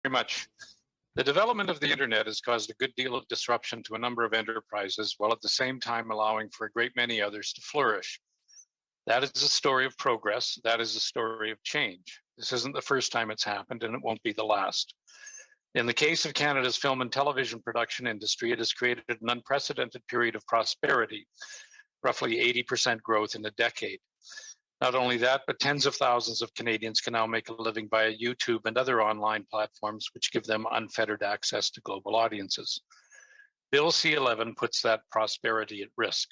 very much. The development of the internet has caused a good deal of disruption to a number of enterprises, while at the same time allowing for a great many others to flourish. That is a story of progress. That is a story of change. This isn't the first time it's happened, and it won't be the last. In the case of Canada's film and television production industry, it has created an unprecedented period of prosperity, roughly 80% growth in a decade. Not only that, but tens of thousands of Canadians can now make a living via YouTube and other online platforms, which give them unfettered access to global audiences. Bill C-11 puts that prosperity at risk.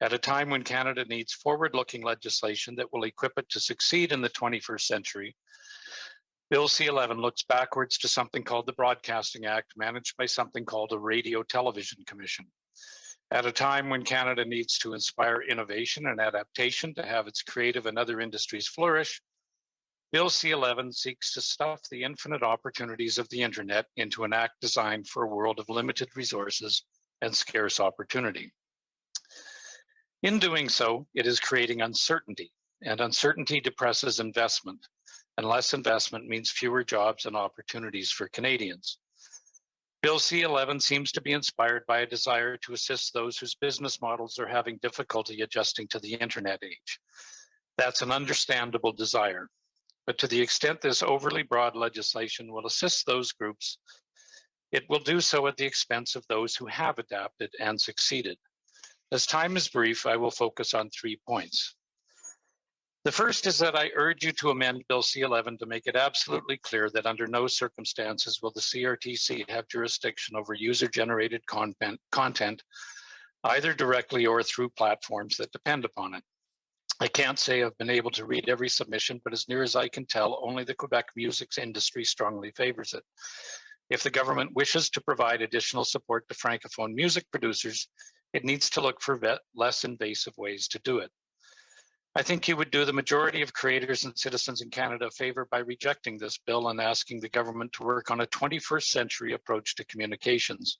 At a time when Canada needs forward-looking legislation that will equip it to succeed in the 21st century, Bill C-11 looks backwards to something called the Broadcasting Act, managed by something called a Radio Television Commission. At a time when Canada needs to inspire innovation and adaptation to have its creative and other industries flourish, Bill C-11 seeks to stuff the infinite opportunities of the internet into an act designed for a world of limited resources and scarce opportunity. In doing so, it is creating uncertainty, and uncertainty depresses investment, and less investment means fewer jobs and opportunities for Canadians. Bill C-11 seems to be inspired by a desire to assist those whose business models are having difficulty adjusting to the internet age. That's an understandable desire. But to the extent this overly broad legislation will assist those groups, it will do so at the expense of those who have adapted and succeeded. As time is brief, I will focus on 3 points. The first is that I urge you to amend Bill C-11 to make it absolutely clear that under no circumstances will the CRTC have jurisdiction over user-generated content, either directly or through platforms that depend upon it. I can't say I've been able to read every submission, but as near as I can tell, only the Quebec music industry strongly favors it. If the government wishes to provide additional support to Francophone music producers, it needs to look for less invasive ways to do it. I think you would do the majority of creators and citizens in Canada a favor by rejecting this bill and asking the government to work on a 21st century approach to communications.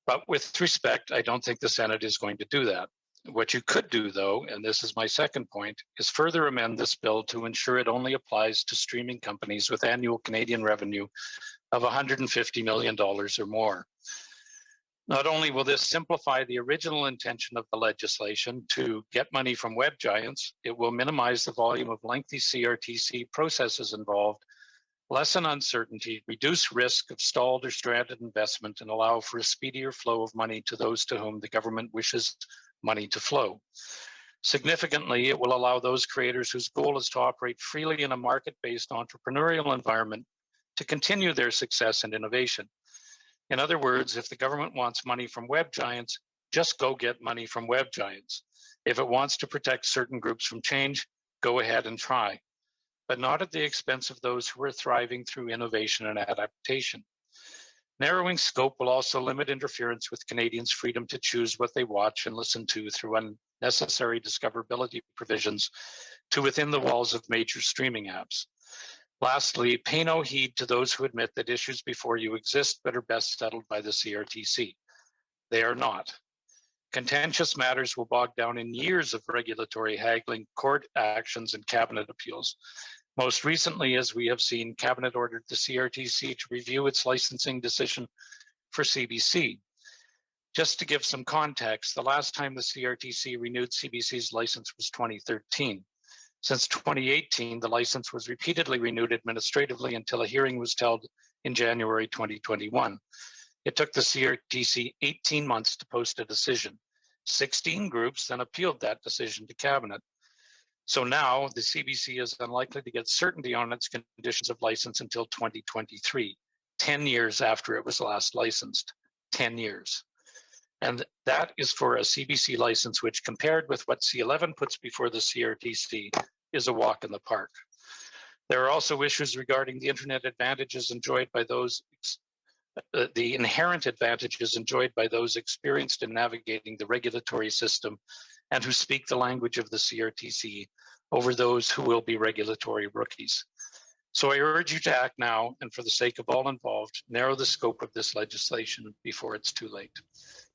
But with respect, I don't think the Senate is going to do that. What you could do, though, and this is my second point, is further amend this bill to ensure it only applies to streaming companies with annual Canadian revenue of $150 million or more. Not only will this simplify the original intention of the legislation to get money from web giants, it will minimize the volume of lengthy CRTC processes involved, lessen uncertainty, reduce risk of stalled or stranded investment, and allow for a speedier flow of money to those to whom the government wishes money to flow. Significantly, it will allow those creators whose goal is to operate freely in a market-based entrepreneurial environment to continue their success and innovation. In other words, if the government wants money from web giants, just go get money from web giants. If it wants to protect certain groups from change, go ahead and try, but not at the expense of those who are thriving through innovation and adaptation. Narrowing scope will also limit interference with Canadians' freedom to choose what they watch and listen to through unnecessary discoverability provisions to within the walls of major streaming apps. Lastly, pay no heed to those who admit that issues before you exist but are best settled by the CRTC. They are not. Contentious matters will bog down in years of regulatory haggling, court actions, and cabinet appeals. Most recently, as we have seen, cabinet ordered the CRTC to review its licensing decision for CBC. Just to give some context, the last time the CRTC renewed CBC's license was 2013. Since 2018, the license was repeatedly renewed administratively until a hearing was held in January 2021. It took the CRTC 18 months to post a decision. 16 groups then appealed that decision to Cabinet. So now the CBC is unlikely to get certainty on its conditions of license until 2023, 10 years after it was last licensed, 10 years. And that is for a CBC license, which compared with what C-11 puts before the CRTC is a walk in the park. There are also issues regarding the internet advantages enjoyed by those, the inherent advantages enjoyed by those experienced in navigating the regulatory system and who speak the language of the CRTC over those who will be regulatory rookies. So I urge you to act now, and for the sake of all involved, narrow the scope of this legislation before it's too late.